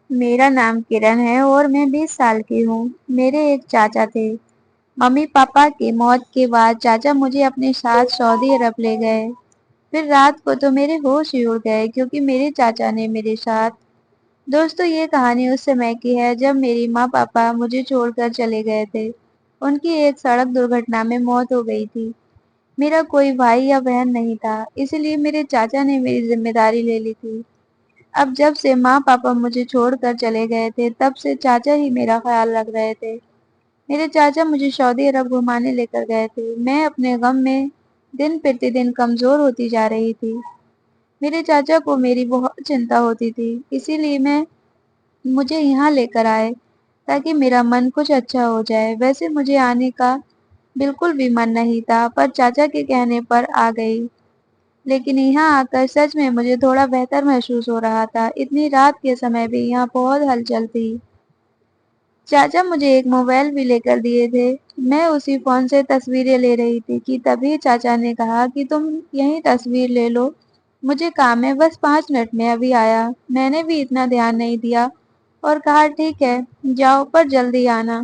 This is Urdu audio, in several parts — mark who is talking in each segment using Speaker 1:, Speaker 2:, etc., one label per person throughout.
Speaker 1: میرا نام کرن ہے اور میں 20 سال کی ہوں۔ میرے ایک چاچا تھے۔ ممی پاپا کی موت کے بعد چاچا مجھے اپنے ساتھ سعودی عرب لے گئے۔ پھر رات کو تو میرے ہوش ہی اڑ گئے کیونکہ میرے چاچا نے میرے ساتھ۔ دوستو یہ کہانی اس سمے کی ہے جب میری ماں پاپا مجھے چھوڑ کر چلے گئے تھے۔ ان کی ایک سڑک درگھٹنا میں موت ہو گئی تھی۔ میرا کوئی بھائی یا بہن نہیں تھا، اس لیے میرے چاچا نے میری ذمہ داری لے لی تھی۔ اب جب سے ماں پاپا مجھے چھوڑ کر چلے گئے تھے تب سے چاچا ہی میرا خیال رکھ رہے تھے۔ میرے چاچا مجھے سعودی عرب گھمانے لے کر گئے تھے۔ میں اپنے غم میں دن پرتی کمزور ہوتی جا رہی تھی۔ میرے چاچا کو میری بہت چنتا ہوتی تھی، اسی لیے مجھے یہاں لے کر آئے تاکہ میرا من کچھ اچھا ہو جائے۔ ویسے مجھے آنے کا بالکل بھی من نہیں تھا پر چاچا کے کہنے پر آ گئی۔ لیکن یہاں آ کر سچ میں مجھے تھوڑا بہتر محسوس ہو رہا تھا۔ اتنی رات کے سمے بھی یہاں بہت ہلچل تھی۔ چاچا مجھے ایک موبائل بھی لے کر دیے تھے۔ میں اسی فون سے تصویریں لے رہی تھی کہ تبھی چاچا نے کہا کہ تم یہیں تصویر لے لو، مجھے کام ہے، بس 5 منٹ میں ابھی آیا۔ میں نے بھی اتنا دھیان نہیں دیا اور کہا ٹھیک ہے جاؤ پر جلدی آنا۔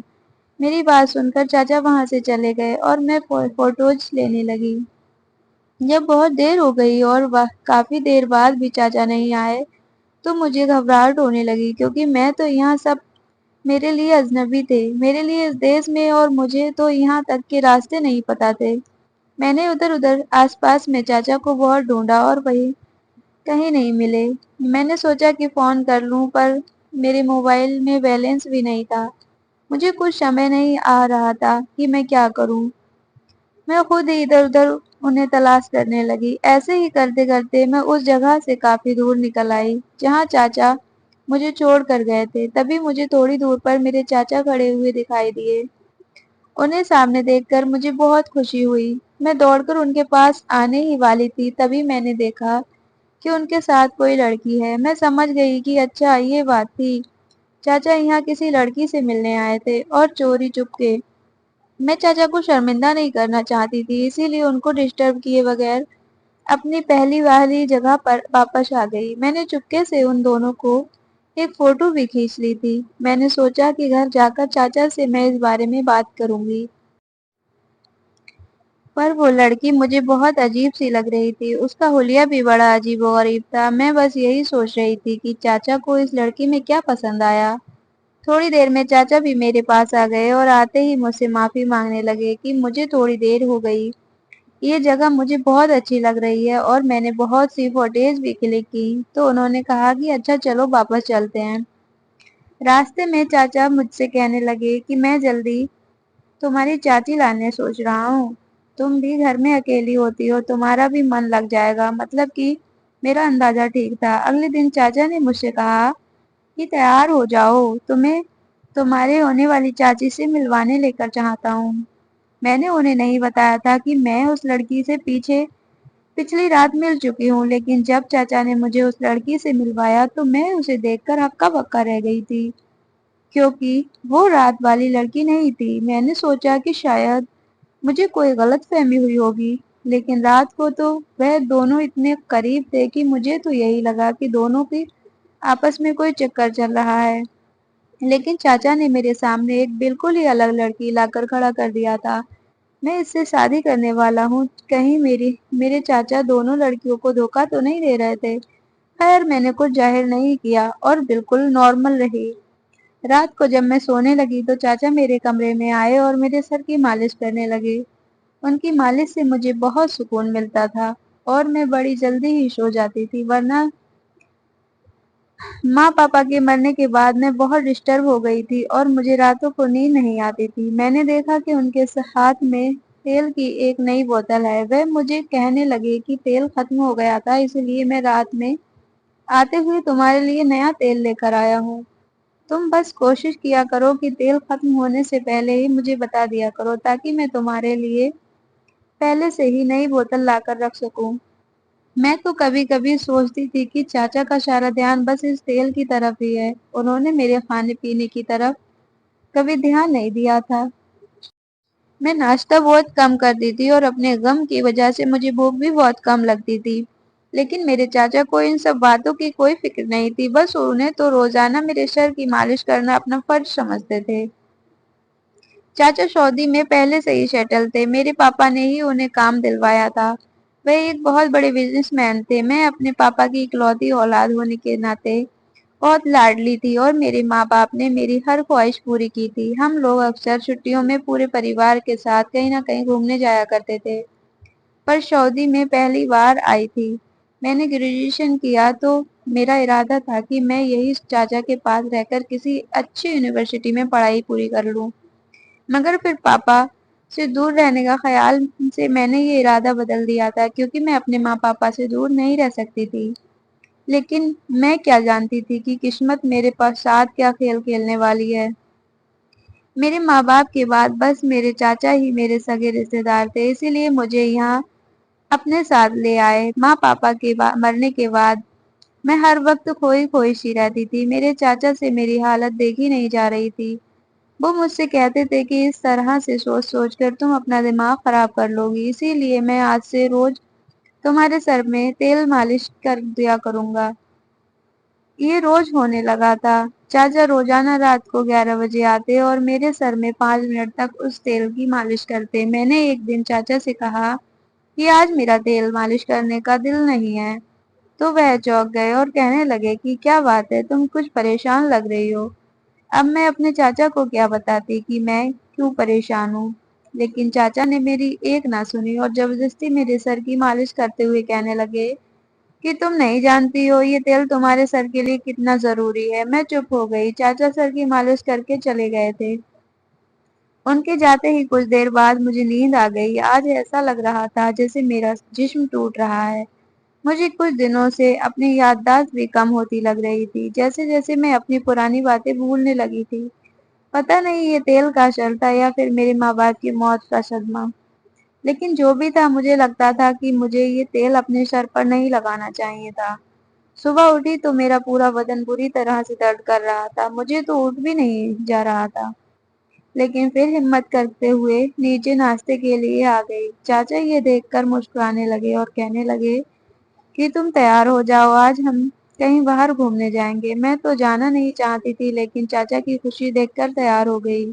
Speaker 1: میری بات سن کر چاچا وہاں سے چلے گئے اور میں فوٹوز لینے لگی۔ جب بہت دیر ہو گئی اور کافی دیر بعد بھی چاچا نہیں آئے تو مجھے گھبراہٹ ہونے لگی کیونکہ میں تو یہاں سب میرے لیے اجنبی تھے، میرے لیے اس دیش میں، اور مجھے تو یہاں تک کے راستے نہیں پتا تھے۔ میں نے ادھر آس پاس میں چاچا کو بہت ڈھونڈا اور وہی کہیں نہیں ملے۔ میں نے سوچا کہ فون کر لوں پر میرے موبائل میں بیلنس بھی نہیں تھا۔ مجھے کچھ سمجھ نہیں آ رہا تھا کہ میں کیا کروں۔ میں خود ہی ادھر انہیں تلاش کرنے لگی۔ ایسے ہی کرتے کرتے میں اس جگہ سے کافی دور نکل آئی جہاں چاچا مجھے چھوڑ کر گئے تھے۔ تبھی مجھے تھوڑی دور پر میرے چاچا کھڑے ہوئے دکھائی دیے۔ انہیں سامنے دیکھ کر مجھے بہت خوشی ہوئی۔ میں دوڑ کر ان کے پاس آنے ہی والی تھی تبھی میں نے دیکھا کہ ان کے ساتھ کوئی لڑکی ہے۔ میں سمجھ گئی کہ اچھا یہ بات تھی، چاچا یہاں کسی لڑکی سے ملنے آئے تھے اور چوری چپکے۔ میں چاچا کو شرمندہ نہیں کرنا چاہتی تھی، اسی لیے ان کو ڈسٹرب کیے بغیر اپنی پہلی والی جگہ پر واپس آ گئی۔ میں نے چپکے سے ان دونوں کو ایک فوٹو بھی کھینچ لی تھی۔ میں نے سوچا کہ گھر جا کر چاچا سے میں اس بارے میں بات کروں گی۔ پر وہ لڑکی مجھے بہت عجیب سی لگ رہی تھی، اس کا حلیہ بھی بڑا عجیب و غریب تھا۔ میں بس یہی سوچ رہی تھی کہ چاچا کو اس لڑکی میں کیا پسند آیا۔ تھوڑی دیر میں چاچا بھی میرے پاس آ گئے اور آتے ہی مجھ سے معافی مانگنے لگے کہ مجھے تھوڑی دیر ہو گئی، یہ جگہ مجھے بہت اچھی لگ رہی ہے اور میں نے بہت سی فوٹوز بھی کلک کی۔ تو انہوں نے کہا کہ اچھا چلو واپس چلتے ہیں۔ راستے میں چاچا مجھ سے کہنے لگے کہ میں جلدی تمہاری چاچی لانے سوچ رہا ہوں، تم بھی گھر میں اکیلی ہوتی ہو، تمہارا بھی من لگ جائے گا۔ مطلب کہ میرا اندازہ ٹھیک تھا۔ اگلے دن چاچا نے مجھ سے کہا کہ تیار ہو جاؤ، تمہیں تمہارے ہونے والی چاچی سے ملوانے لے کر چاہتا ہوں۔ میں نے انہیں نہیں بتایا تھا کہ میں اس لڑکی سے پچھلی رات مل چکی ہوں، لیکن جب چاچا نے مجھے اس لڑکی سے ملوایا تو میں اسے دیکھ کر ہکا بکا رہ گئی تھی کیونکہ وہ رات والی لڑکی نہیں تھی۔ میں نے سوچا کہ شاید مجھے کوئی غلط فہمی ہوئی ہوگی، لیکن رات کو تو وہ دونوں اتنے قریب تھے کہ مجھے تو یہی لگا کہ دونوں کی آپس میں کوئی چکر چل رہا ہے۔ لیکن چاچا نے میرے سامنے ایک بالکل ہی الگ لڑکی لا کر کھڑا کر دیا تھا۔ میں اس سے شادی کرنے والا ہوں، کہیں میرے چاچا دونوں لڑکیوں کو دھوکہ تو نہیں دے رہے تھے۔ خیر میں نے کچھ ظاہر نہیں کیا اور بالکل نارمل رہی۔ رات کو جب میں سونے لگی تو چاچا میرے کمرے میں آئے اور میرے سر کی مالش کرنے لگے۔ ان کی مالش سے مجھے بہت سکون ملتا تھا اور میں بڑی جلدی ہی سو جاتی تھی، ورنہ ماں پاپا کے مرنے کے بعد میں بہت ڈسٹرب ہو گئی تھی اور مجھے راتوں کو نیند نہیں آتی تھی۔ میں نے دیکھا کہ ان کے ہاتھ میں تیل کی ایک نئی بوتل ہے۔ وہ مجھے کہنے لگے کہ تیل ختم ہو گیا تھا، اس لیے میں رات میں آتے ہوئے تمہارے لیے نیا تیل لے کر آیا ہوں۔ تم بس کوشش کیا کرو کہ تیل ختم ہونے سے پہلے ہی مجھے بتا دیا کرو تاکہ میں تمہارے لیے پہلے سے ہی نئی بوتل لا کر رکھ سکوں۔ میں تو کبھی کبھی سوچتی تھی کہ چاچا کا سارا دھیان بس اس تیل کی طرف ہی ہے، انہوں نے میرے کھانے پینے کی طرف کبھی دھیان نہیں دیا تھا۔ میں ناشتہ بہت کم کرتی تھی اور اپنے غم کی وجہ سے مجھے بھوک بھی بہت کم لگتی تھی۔ لیکن میرے چاچا کو ان سب باتوں کی کوئی فکر نہیں تھی، بس انہیں تو روزانہ میرے سر کی مالش کرنا اپنا فرض سمجھتے تھے۔ چاچا سعودی میں پہلے سے ہی سیٹل تھے، میرے پاپا نے ہی انہیں کام دلوایا تھا۔ وہ ایک بہت بڑے بزنس مین تھے۔ میں اپنے پاپا کی اکلوتی اولاد ہونے کے ناطے بہت لاڈلی تھی اور میرے ماں باپ نے میری ہر خواہش پوری کی تھی۔ ہم لوگ اکثر چھٹیوں میں پورے پریوار کے ساتھ کہیں نہ کہیں گھومنے جایا کرتے تھے۔ پر سعودی میں پہلی بار آئی تھی۔ میں نے گریجویشن کیا تو میرا ارادہ تھا کہ میں یہی چاچا کے پاس رہ کر کسی اچھی یونیورسٹی میں پڑھائی پوری کر لوں، مگر پھر پاپا سے دور رہنے کا خیال سے میں نے یہ ارادہ بدل دیا تھا، کیونکہ میں اپنے ماں پاپا سے دور نہیں رہ سکتی تھی۔ لیکن میں کیا جانتی تھی کہ قسمت میرے پاس ساتھ کیا کھیل کھیلنے والی ہے۔ میرے ماں باپ کے بعد بس میرے چاچا ہی میرے سگے رشتے دار تھے، اسی لیے مجھے یہاں اپنے ساتھ لے آئے۔ ماں پاپا کے مرنے کے بعد میں ہر وقت کھوئی کھوئی سی رہتی تھی۔ میرے چاچا سے میری حالت دیکھی نہیں جا رہی تھی۔ وہ مجھ سے کہتے تھے کہ اس طرح سے سوچ سوچ کر تم اپنا دماغ خراب کر لو گی، اسی لیے میں آج سے روز تمہارے سر میں تیل مالش کر دیا کروں گا۔ یہ روز ہونے لگا تھا۔ چاچا روزانہ رات کو 11 بجے آتے اور میرے سر میں 5 منٹ تک اس تیل کی مالش کرتے۔ میں نے ایک دن چاچا سے کہا کہ آج میرا تیل مالش کرنے کا دل نہیں ہے، تو وہ چونک گئے اور کہنے لگے کہ کیا بات ہے، تم کچھ پریشان لگ رہی ہو۔ اب میں اپنے چاچا کو کیا بتاتی کہ میں کیوں پریشان ہوں، لیکن چاچا نے میری ایک نہ سنی اور زبردستی میرے سر کی مالش کرتے ہوئے کہنے لگے کہ تم نہیں جانتی ہو یہ تیل تمہارے سر کے لیے کتنا ضروری ہے۔ میں چپ ہو گئی۔ چاچا سر کی مالش کر کے چلے گئے تھے۔ ان کے جاتے ہی کچھ دیر بعد مجھے نیند آ گئی۔ آج ایسا لگ رہا تھا جیسے میرا جسم ٹوٹ رہا ہے۔ مجھے کچھ دنوں سے اپنی یادداشت بھی کم ہوتی لگ رہی تھی، جیسے جیسے میں اپنی پرانی باتیں بھولنے لگی تھی۔ پتہ نہیں یہ تیل کا اثر تھا یا پھر میرے ماں باپ کی موت کا صدمہ، لیکن جو بھی تھا مجھے لگتا تھا کہ مجھے یہ تیل اپنے سر پر نہیں لگانا چاہیے تھا۔ صبح اٹھی تو میرا پورا بدن بری طرح سے درد کر رہا تھا، مجھے تو اٹھ بھی نہیں جا رہا تھا، لیکن پھر ہمت کرتے ہوئے نیچے ناشتے کے لیے آ گئی۔ چاچا یہ دیکھ کر مسکرانے لگے اور کہنے لگے کہ تم تیار ہو جاؤ، آج ہم کہیں باہر گھومنے جائیں گے۔ میں تو جانا نہیں چاہتی تھی، لیکن چاچا کی خوشی دیکھ کر تیار ہو گئی۔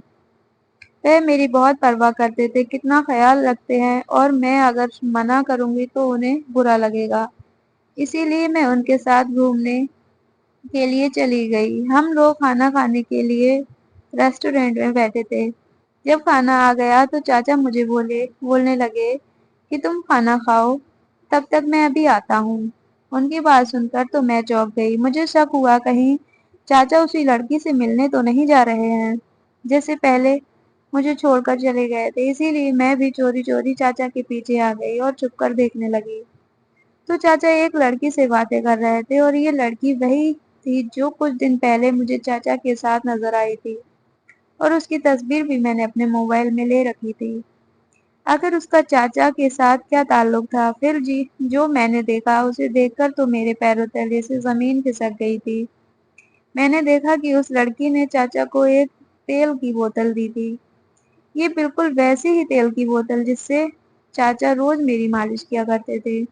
Speaker 1: وہ میری بہت پرواہ کرتے تھے، کتنا خیال رکھتے ہیں، اور میں اگر منع کروں گی تو انہیں برا لگے گا، اسی لیے میں ان کے ساتھ گھومنے کے لیے چلی گئی۔ ہم لوگ کھانا کھانے کے لیے ریسٹورینٹ میں بیٹھے تھے۔ جب کھانا آ گیا تو چاچا مجھے بولنے لگے کہ تم کھانا کھاؤ، تب تک میں ابھی آتا ہوں۔ ان کی بات سن کر تو میں چونک گئی۔ مجھے شک ہوا کہیں چاچا اسی لڑکی سے ملنے تو نہیں جا رہے ہیں جس سے پہلے مجھے چھوڑ کر چلے گئے تھے، اسی لیے میں بھی چوری چوری چاچا کے پیچھے آ گئی اور چھپ کر دیکھنے لگی۔ تو چاچا ایک لڑکی سے باتیں کر رہے تھے اور یہ لڑکی وہی تھی جو کچھ دن پہلے مجھے چاچا کے ساتھ نظر آئی تھی، اور اس کی تصویر بھی میں نے اپنے موبائل میں لے رکھی تھی۔ آخر اس کا چاچا کے ساتھ کیا تعلق تھا؟ پھر جو میں نے دیکھا اسے دیکھ کر تو میرے پیروں تلے سے زمین کھسک گئی تھی۔ میں نے دیکھا کہ اس لڑکی نے چاچا کو ایک تیل کی بوتل دی تھی، یہ بالکل ویسی ہی تیل کی بوتل جس سے چاچا روز میری مالش کیا کرتے تھے۔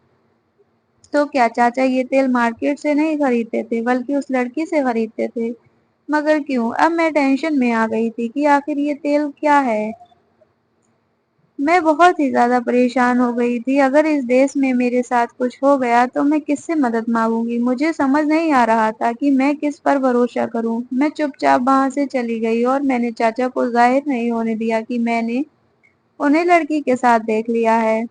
Speaker 1: تو کیا چاچا یہ تیل مارکیٹ سے نہیں خریدتے تھے بلکہ اس لڑکی سے خریدتے تھے؟ مگر کیوں؟ اب میں ٹینشن میں آ گئی تھی کہ آخر یہ تیل کیا ہے۔ میں بہت ہی زیادہ پریشان ہو گئی تھی۔ اگر اس دیش میں میرے ساتھ کچھ ہو گیا تو میں کس سے مدد مانگوں گی؟ مجھے سمجھ نہیں آ رہا تھا کہ میں کس پر بھروسہ کروں۔ میں چپ چاپ وہاں سے چلی گئی اور میں نے چاچا کو ظاہر نہیں ہونے دیا کہ میں نے انہیں لڑکی کے ساتھ دیکھ لیا ہے،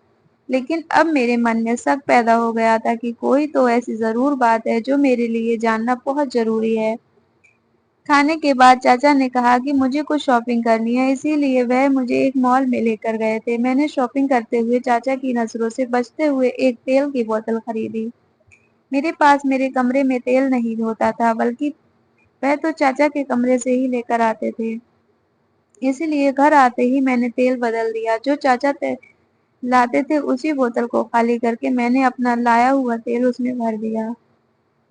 Speaker 1: لیکن اب میرے من میں شک پیدا ہو گیا تھا کہ کوئی تو ایسی ضرور بات ہے جو میرے لیے جاننا بہت ضروری ہے۔ کھانے کے بعد چاچا نے کہا کہ مجھے کچھ شاپنگ کرنی ہے، اسی لیے وہ مجھے ایک مال میں لے کر گئے تھے۔ میں نے شاپنگ کرتے ہوئے چاچا کی نظروں سے بچتے ہوئے ایک تیل کی بوتل خریدی۔ میرے پاس میرے کمرے میں تیل نہیں ہوتا تھا، بلکہ وہ تو چاچا کے کمرے سے ہی لے کر آتے تھے، اسی لیے گھر آتے ہی میں نے تیل بدل دیا۔ جو چاچا لاتے تھے اسی بوتل کو خالی کر کے میں نے اپنا لایا ہوا تیل اس میں بھر دیا۔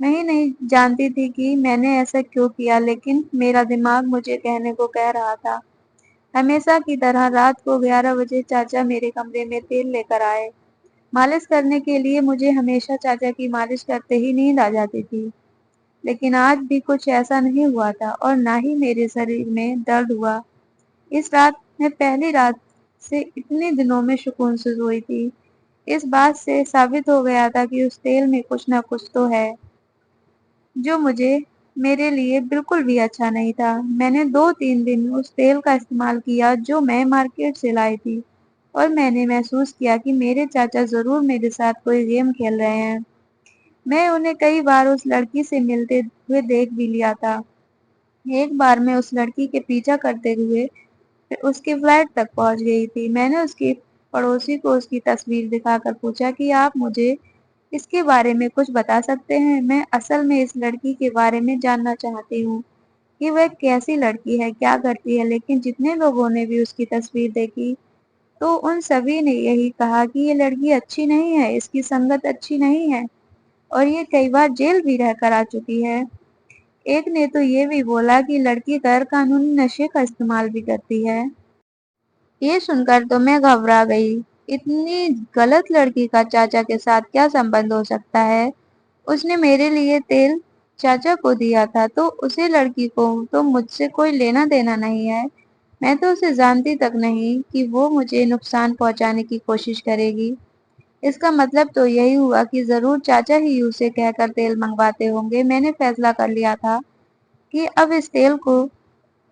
Speaker 1: میں ہی نہیں جانتی تھی کہ میں نے ایسا کیوں کیا، لیکن میرا دماغ مجھے کہنے کو کہہ رہا تھا۔ ہمیشہ کی طرح رات کو 11 بجے چاچا میرے کمرے میں تیل لے کر آئے۔ مالش کرنے کے لیے مجھے ہمیشہ چاچا کی مالش کرتے ہی نیند آ جاتی تھی، لیکن آج بھی کچھ ایسا نہیں ہوا تھا اور نہ ہی میرے شریر میں درد ہوا۔ اس رات میں پہلی رات سے اتنے دنوں میں سکون سے سوئی تھی۔ اس بات سے ثابت ہو گیا تھا کہ اس تیل میں کچھ نہ کچھ تو ہے جو میرے لیے بالکل بھی اچھا نہیں تھا۔ میں نے 2-3 دن اس تیل کا استعمال کیا جو میں مارکیٹ سے لائی تھی، اور میں نے محسوس کیا کہ میرے چاچا ضرور میرے ساتھ کوئی گیم کھیل رہے ہیں۔ میں انہیں کئی بار اس لڑکی سے ملتے ہوئے دیکھ بھی لیا تھا۔ ایک بار میں اس لڑکی کے پیچھا کرتے ہوئے اس کے فلیٹ تک پہنچ گئی تھی۔ میں نے اس کی پڑوسی کو اس کی تصویر دکھا کر پوچھا کہ آپ مجھے اس کے بارے میں کچھ بتا سکتے ہیں؟ میں اصل میں اس لڑکی کے بارے میں جاننا چاہتی ہوں کہ وہ کیسی لڑکی ہے، کیا کرتی ہے، لیکن جتنے لوگوں نے بھی اس کی تصویر دیکھی تو ان سبھی نے یہی کہا کہ یہ لڑکی اچھی نہیں ہے، اس کی سنگت اچھی نہیں ہے اور یہ کئی بار جیل بھی رہ کر آ چکی ہے۔ ایک نے تو یہ بھی بولا کہ لڑکی غیر قانونی نشے کا استعمال بھی کرتی ہے۔ یہ سن کر تو میں گھبرا گئی۔ اتنی غلط لڑکی کا چاچا کے ساتھ کیا سمبند ہو سکتا ہے؟ اس نے میرے لیے تیل چاچا کو دیا تھا تو اسے لڑکی کو تو مجھ سے کوئی لینا دینا نہیں ہے۔ میں تو اسے جانتی تک نہیں کہ وہ مجھے نقصان پہنچانے کی کوشش کرے گی۔ اس کا مطلب تو یہی ہوا کہ ضرور چاچا ہی اسے کہہ کر تیل منگواتے ہوں گے۔ میں نے فیصلہ کر لیا تھا کہ اب اس تیل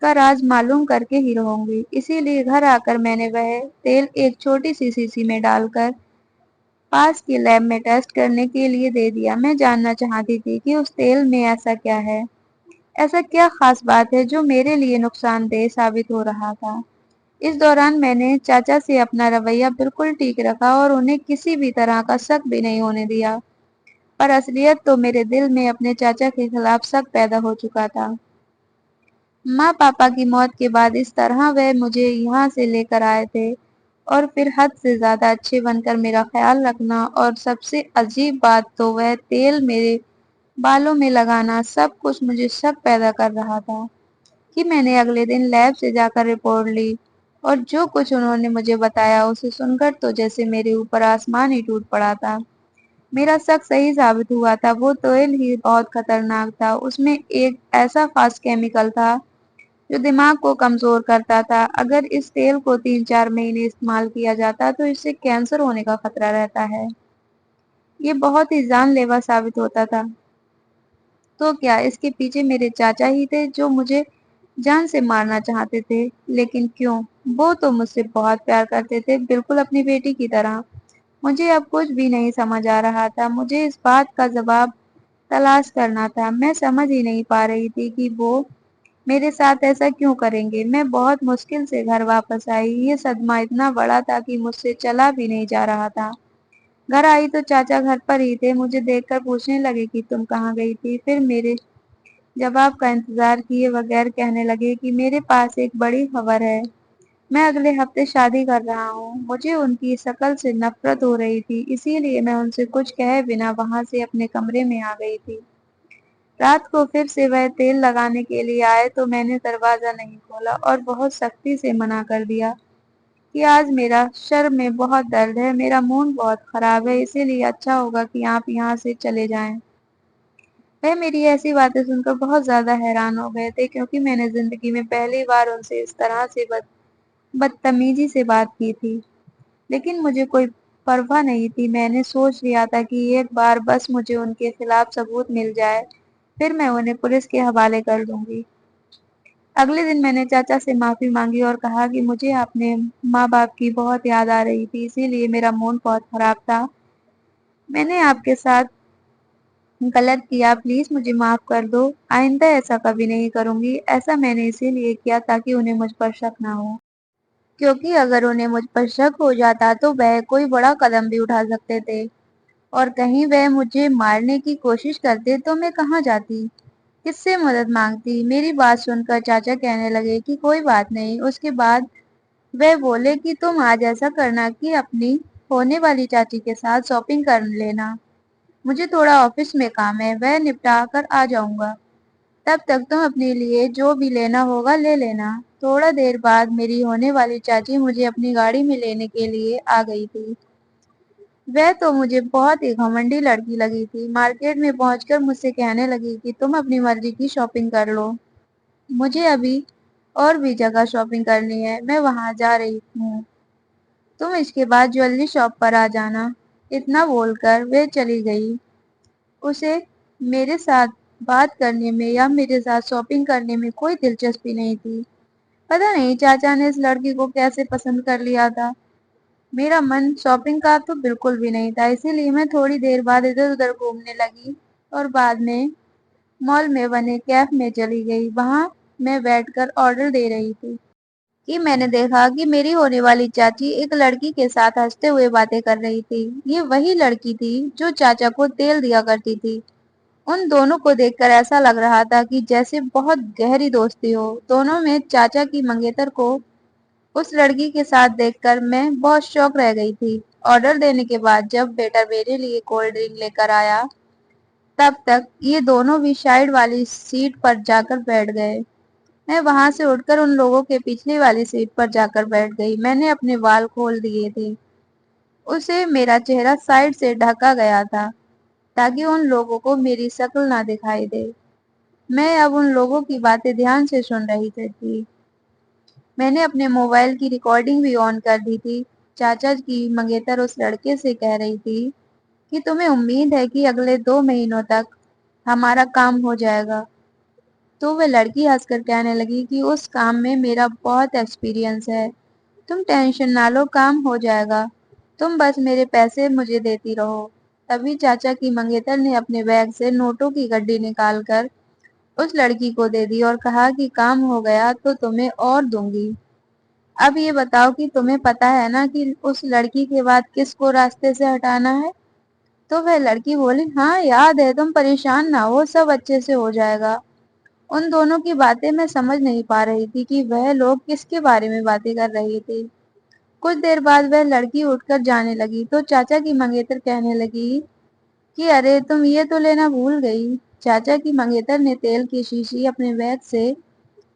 Speaker 1: کا راز معلوم کر کے ہی رہوں گی۔ اسی لیے گھر آ کر میں نے وہ تیل ایک چھوٹی سی شیشی میں ڈال کر پاس کی لیب میں ٹیسٹ کرنے کے لیے دے دیا۔ میں جاننا چاہتی تھی کہ اس تیل میں ایسا کیا ہے، ایسا کیا خاص بات ہے جو میرے لیے نقصان دہ ثابت ہو رہا تھا۔ اس دوران میں نے چاچا سے اپنا رویہ بالکل ٹھیک رکھا اور انہیں کسی بھی طرح کا شک بھی نہیں ہونے دیا، پر اصلیت تو میرے دل میں اپنے چاچا کے خلاف شک پیدا ہو چکا تھا۔ ماں پاپا کی موت کے بعد اس طرح وہ مجھے یہاں سے لے کر آئے تھے اور پھر حد سے زیادہ اچھے بن کر میرا خیال رکھنا، اور سب سے عجیب بات تو وہ تیل میرے بالوں میں لگانا، سب کچھ مجھے شک پیدا کر رہا تھا کہ میں نے اگلے دن لیب سے جا کر رپورٹ لی، اور جو کچھ انہوں نے مجھے بتایا اسے سن کر تو جیسے میرے اوپر آسمان ہی ٹوٹ پڑا تھا۔ میرا شک صحیح ثابت ہوا تھا، وہ تیل ہی بہت خطرناک تھا۔ اس میں ایک ایسا خاص کیمیکل تھا جو دماغ کو کمزور کرتا تھا۔ اگر اس تیل کو 3-4 مہینے استعمال کیا جاتا تو اس سے کینسر ہونے کا خطرہ رہتا ہے۔ یہ بہت ہی جان لیوا ثابت ہوتا تھا۔ تو کیا اس کے پیچھے میرے چاچا ہی تھے جو مجھے جان سے مارنا چاہتے تھے؟ لیکن کیوں؟ وہ تو مجھ سے بہت پیار کرتے تھے، بالکل اپنی بیٹی کی طرح۔ مجھے اب کچھ بھی نہیں سمجھ آ رہا تھا۔ مجھے اس بات کا جواب تلاش کرنا تھا۔ میں سمجھ ہی نہیں پا رہی تھی کہ وہ میرے ساتھ ایسا کیوں کریں گے۔ میں بہت مشکل سے گھر واپس آئی۔ یہ صدمہ اتنا بڑا تھا کہ مجھ سے چلا بھی نہیں جا رہا تھا۔ گھر آئی تو چاچا گھر پر ہی تھے۔ مجھے دیکھ کر پوچھنے لگے کہ تم کہاں گئی تھی؟ پھر میرے جواب کا انتظار کیے بغیر کہنے لگے کہ میرے پاس ایک بڑی خبر ہے، میں اگلے ہفتے شادی کر رہا ہوں۔ مجھے ان کی شکل سے نفرت ہو رہی تھی، اسی لیے میں ان سے کچھ کہے بنا وہاں سے اپنے کمرے میں آ گئی تھی۔ رات کو پھر سے وہ تیل لگانے کے لیے آئے تو میں نے دروازہ نہیں کھولا اور بہت سختی سے منع کر دیا کہ آج میرا سر میں بہت درد ہے، میرا موڈ بہت خراب ہے، اسی لیے اچھا ہوگا کہ آپ یہاں سے چلے جائیں۔ وہ میری ایسی باتیں سن کر بہت زیادہ حیران ہو گئے تھے، کیونکہ میں نے زندگی میں پہلی بار ان سے اس طرح سے بدتمیزی سے بات کی تھی۔ لیکن مجھے کوئی پرواہ نہیں تھی۔ میں نے سوچ لیا تھا کہ ایک بار بس مجھے ان کے خلاف ثبوت مل جائے، پھر میں انہیں پولیس کے حوالے کر دوں گی۔ اگلے دن میں نے چاچا سے معافی مانگی اور کہا کہ مجھے اپنے ماں باپ کی بہت یاد آ رہی تھی، اسی لیے میرا موڈ بہت خراب تھا۔ میں نے آپ کے ساتھ غلط کیا، پلیز مجھے معاف کر دو۔ آئندہ ایسا کبھی نہیں کروں گی۔ ایسا میں نے اسی لیے کیا تاکہ انہیں مجھ پر شک نہ ہو، کیونکہ اگر انہیں مجھ پر شک ہو جاتا تو وہ کوئی بڑا قدم بھی اٹھا سکتے تھے، اور کہیں وہ مجھے مارنے کی کوشش کرتے تو میں کہاں جاتی، کس سے مدد مانگتی؟ میری بات سن کر چاچا کہنے لگے کہ کوئی بات نہیں۔ اس کے بعد وہ بولے کہ تم آج ایسا کرنا کہ اپنی ہونے والی چاچی کے ساتھ شاپنگ کر لینا، مجھے تھوڑا آفس میں کام ہے، وہ نپٹا کر آ جاؤں گا، تب تک تم اپنے لیے جو بھی لینا ہوگا لے لینا۔ تھوڑا دیر بعد میری ہونے والی چاچی مجھے اپنی گاڑی میں لینے کے لیے آ گئی تھی۔ وہ تو مجھے بہت ہی گھمنڈی لڑکی لگی تھی۔ مارکیٹ میں پہنچ کر مجھ سے کہنے لگی کہ تم اپنی مرضی کی شاپنگ کر لو، مجھے ابھی اور بھی جگہ شاپنگ کرنی ہے، میں وہاں جا رہی ہوں، تم اس کے بعد جویلری شاپ پر آ جانا۔ اتنا بول کر وہ چلی گئی۔ اسے میرے ساتھ بات کرنے میں یا میرے ساتھ شاپنگ کرنے میں کوئی دلچسپی نہیں تھی۔ پتہ نہیں چاچا نے اس لڑکی کو کیسے پسند کر لیا تھا۔ میرا من شاپنگ کا تو بالکل بھی نہیں تھا، اسی لیے میں تھوڑی دیر بعد ادھر ادھر گھومنے لگی اور بعد میں مال میں بنے کیف میں چلی گئی۔ وہاں میں بیٹھ کر آرڈر دے رہی تھی کہ میں نے دیکھا کہ میری ہونے والی چاچی ایک لڑکی کے ساتھ ہنستے ہوئے باتیں کر رہی تھی۔ یہ وہی لڑکی تھی جو چاچا کو تیل دیا کرتی تھی۔ ان دونوں کو دیکھ کر ایسا لگ رہا تھا کہ جیسے بہت گہری دوستی ہو دونوں میں۔ چاچا کی منگیتر کو اس لڑکی کے ساتھ دیکھ کر میں بہت شوق رہ گئی تھی۔ آرڈر دینے کے بعد جب ویٹر میرے لیے کولڈ ڈرنک لے کر آیا تب تک یہ دونوں بھی سائیڈ والی سیٹ پر جا کر بیٹھ گئے۔ میں وہاں سے اٹھ کر ان لوگوں کے پچھلی والی سیٹ پر جا کر بیٹھ گئی۔ میں نے اپنے وال کھول دیے تھے، اسے میرا چہرہ سائیڈ سے ڈھکا گیا تھا تاکہ ان لوگوں کو میری شکل نہ دکھائی دے۔ میں اب ان لوگوں کی باتیں دھیان سے سن رہی تھی۔ میں نے اپنے موبائل کی ریکارڈنگ بھی آن کر دی تھی۔ چاچا کی منگیتر اس لڑکے سے کہہ رہی تھی کہ تمہیں امید ہے کہ اگلے 2 مہینوں تک ہمارا کام ہو جائے گا؟ تو وہ لڑکی ہنس کر کہنے لگی کہ اس کام میں میرا بہت ایکسپیرینس ہے، تم ٹینشن نہ لو، کام ہو جائے گا، تم بس میرے پیسے مجھے دیتی رہو۔ تبھی چاچا کی منگیتر نے اپنے بیگ سے نوٹوں کی گڈی نکال کر اس لڑکی کو دے دی اور کہا کہ کام ہو گیا تو تمہیں اور دوں گی۔ اب یہ بتاؤ کہ تمہیں پتا ہے نا کہ اس لڑکی کے بعد کس کو راستے سے ہٹانا ہے؟ تو وہ لڑکی بولی ہاں یاد ہے، تم پریشان نہ ہو، سب اچھے سے ہو جائے گا۔ ان دونوں کی باتیں میں سمجھ نہیں پا رہی تھی کہ وہ لوگ کس کے بارے میں باتیں کر رہی تھی۔ کچھ دیر بعد وہ لڑکی اٹھ کر جانے لگی تو چاچا کی منگیتر کہنے لگی کہ ارے تم یہ تو لینا بھول گئی۔ چاچا کی منگیتر نے تیل کی شیشی اپنے بیگ سے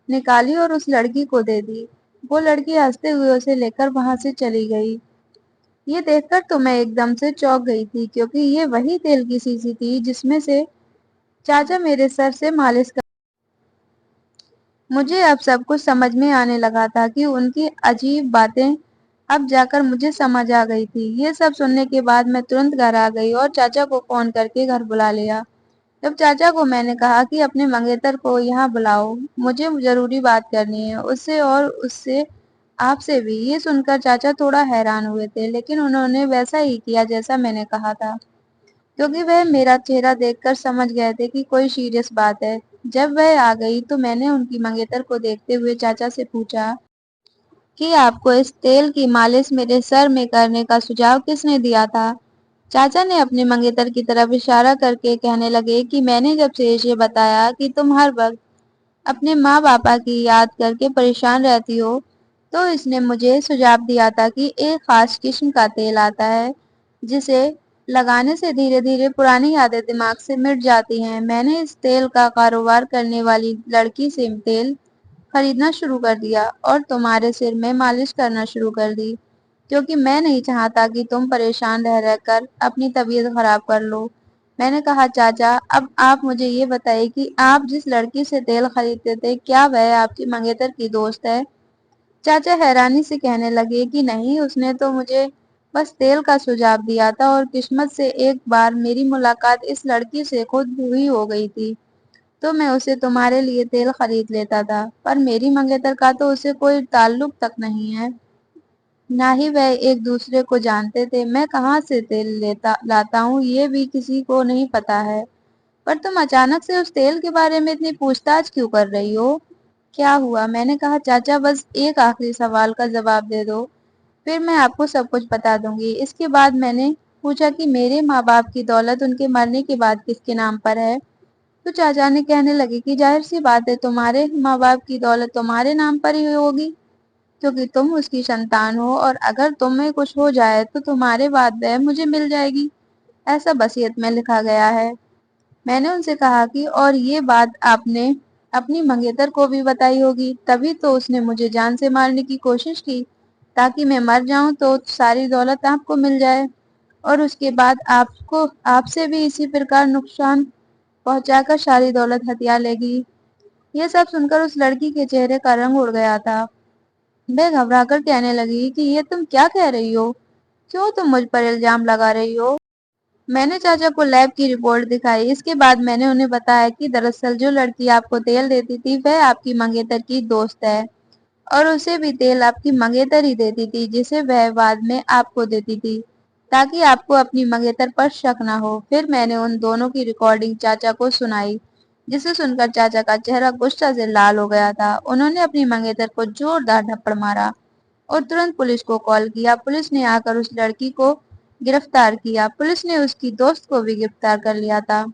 Speaker 1: نکالی اور اس لڑکی کو دے دی۔ وہ لڑکی ہنستے ہوئے اسے لے کر وہاں سے چلی گئی۔ یہ دیکھ کر تو میں ایک دم سے چونک گئی تھی کیونکہ یہ وہی تیل کی شیشی تھی جس میں سے چاچا میرے سر سے مالش کر۔ مجھے اب سب کچھ سمجھ میں آنے لگا تھا کہ ان کی عجیب باتیں اب جا کر مجھے سمجھ آ گئی تھی۔ یہ سب سننے کے بعد میں ترنت گھر آ گئی اور چاچا کو فون کر کے گھر بلا لیا۔ جب چاچا کو میں نے کہا کہ اپنے منگیتر کو یہاں بلاؤ، مجھے ضروری بات کرنی ہے اس سے اور اس سے آپ سے بھی۔ یہ سن کر چاچا تھوڑا حیران ہوئے تھے لیکن انہوں نے ویسا ہی کیا جیسا میں نے کہا تھا کیونکہ وہ میرا چہرہ دیکھ کر سمجھ گئے تھے کہ کوئی سیریس بات ہے۔ جب وہ آ گئی تو میں نے ان کی منگیتر کو دیکھتے ہوئے چاچا سے پوچھا کہ آپ کو اس تیل کی مالش میرے سر میں کرنے کا سجھاؤ کس نے دیا تھا؟ چاچا نے اپنے منگیتر کی طرف اشارہ کر کے کہنے لگے کہ میں نے جب سے اسے بتایا کہ تم ہر وقت اپنے ماں باپا کی یاد کر کے پریشان رہتی ہو تو اس نے مجھے سجھاؤ دیا تھا کہ ایک خاص قسم کا تیل آتا ہے جسے لگانے سے دھیرے دھیرے پرانی یادیں دماغ سے مٹ جاتی ہیں۔ میں نے اس تیل کا کاروبار کرنے والی لڑکی سے تیل خریدنا شروع کر دیا اور تمہارے سر میں مالش کرنا شروع کر دی کیونکہ میں نہیں چاہتا کہ تم پریشان رہ رہ کر اپنی طبیعت خراب کر لو۔ میں نے کہا چاچا اب آپ مجھے یہ بتائیے کہ آپ جس لڑکی سے تیل خریدتے تھے کیا وہ آپ کی منگیتر کی دوست ہے؟ چاچا حیرانی سے کہنے لگے کہ نہیں، اس نے تو مجھے بس تیل کا سجھاؤ دیا تھا اور قسمت سے ایک بار میری ملاقات اس لڑکی سے خود ہوئی ہو گئی تھی تو میں اسے تمہارے لیے تیل خرید لیتا تھا، پر میری منگیتر کا تو اسے کوئی تعلق تک نہیں ہے، نہ ہی وہ ایک دوسرے کو جانتے تھے۔ میں کہاں سے تیل لاتا ہوں یہ بھی کسی کو نہیں پتا ہے، پر تم اچانک سے اس تیل کے بارے میں اتنی پوچھ تاچھ کیوں کر رہی ہو؟ کیا ہوا؟ میں نے کہا چاچا بس ایک آخری سوال کا جواب دے دو، پھر میں آپ کو سب کچھ بتا دوں گی۔ اس کے بعد میں نے پوچھا کہ میرے ماں باپ کی دولت ان کے مرنے کے بعد کس کے نام پر ہے؟ تو چاچا نے کہنے لگے کہ ظاہر سی بات ہے، تمہارے ماں باپ کی دولت تمہارے نام پر ہی ہوگی کیونکہ تم اس کی سنتان ہو، اور اگر تمہیں کچھ ہو جائے تو تمہارے بعد وہ مجھے مل جائے گی، ایسا وصیت میں لکھا گیا ہے۔ میں نے ان سے کہا کہ اور یہ بات آپ نے اپنی منگیتر کو بھی بتائی ہوگی، تبھی تو اس نے مجھے جان سے مارنے کی کوشش کی تاکہ میں مر جاؤں تو ساری دولت آپ کو مل جائے اور اس کے بعد آپ سے بھی اسی پرکار نقصان پہنچا کر ساری دولت ہتھیا لے گی۔ یہ سب سن کر اس لڑکی کے چہرے کا رنگ اڑ گیا تھا۔ وہ گھبرا کر کہنے لگی کہ یہ تم کیا کہہ رہی ہو؟ کیوں تم مجھ پر الزام لگا رہی ہو؟ میں نے چاچا کو لیب کی رپورٹ دکھائی۔ اس کے بعد میں نے انہیں بتایا کہ دراصل جو لڑکی آپ کو تیل دیتی تھی وہ آپ کی منگیتر کی دوست ہے، اور اسے بھی تیل آپ کی منگیتر ہی دیتی تھی، جسے وہ بعد میں آپ کو دیتی تھی تاکہ آپ کو اپنی منگیتر پر شک نہ ہو۔ پھر میں نے ان دونوں کی ریکارڈنگ چاچا کو سنائی، جسے سن کر چاچا کا چہرہ غصہ سے لال ہو گیا تھا۔ انہوں نے اپنی منگیتر کو زوردار تھپڑ مارا اور ترنت پولیس کو کال کیا۔ پولیس نے آ کر اس لڑکی کو گرفتار کیا۔ پولیس نے اس کی دوست کو بھی گرفتار کر لیا تھا،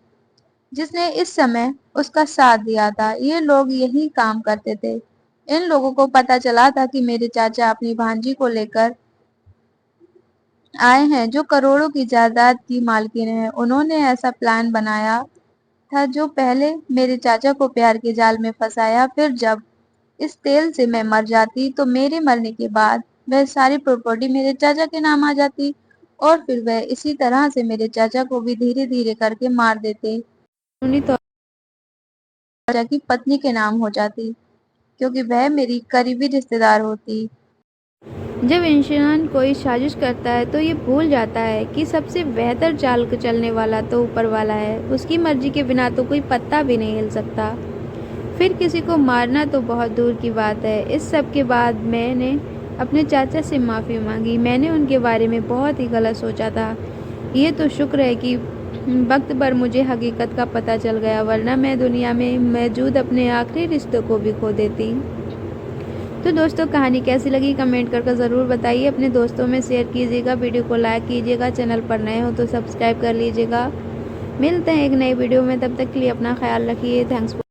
Speaker 1: جس نے اس سمے اس کا ساتھ دیا تھا۔ یہ لوگ یہی کام کرتے تھے۔ ان لوگوں کو پتا چلا تھا کہ میرے چاچا اپنی بھانجی کو لے کر آئے ہیں جو کروڑوں کی جائیداد کی مالکن ہے۔ انہوں نے ایسا پلان بنایا تھا جو پہلے میرے چاچا کو پیار کے جال میں پھنسایا، پھر جب اس تیل سے میں مر جاتی تو میرے مرنے کے بعد وہ ساری پراپرٹی میرے چاچا کے نام آ جاتی، اور پھر وہ اسی طرح سے میرے چاچا کو بھی دھیرے دھیرے کر کے مار دیتے۔ قانونی طور پر چاچا کی پتنی کے نام ہو جاتی، کیونکہ وہ میری قریبی رشتہ دار ہوتی۔ جب انسان کوئی سازش کرتا ہے تو یہ بھول جاتا ہے کہ سب سے بہتر چال چلنے والا تو اوپر والا ہے۔ اس کی مرضی کے بنا تو کوئی پتا بھی نہیں ہل سکتا، پھر کسی کو مارنا تو بہت دور کی بات ہے۔ اس سب کے بعد میں نے اپنے چاچا سے معافی مانگی۔ میں نے ان کے بارے میں بہت ہی غلط سوچا تھا۔ یہ تو شکر ہے کہ وقت پر مجھے حقیقت کا پتہ چل گیا، ورنہ میں دنیا میں موجود اپنے آخری رشتوں کو بھی کھو دیتی۔ تو دوستوں، کہانی کیسی لگی کمنٹ کر کے ضرور بتائیے، اپنے دوستوں میں شیئر کیجیے گا، ویڈیو کو لائک کیجیے گا، چینل پر نئے ہو تو سبسکرائب کر لیجیے گا۔ ملتے ہیں ایک نئی ویڈیو میں، تب تک کے لیے اپنا خیال رکھیے۔ تھینکس۔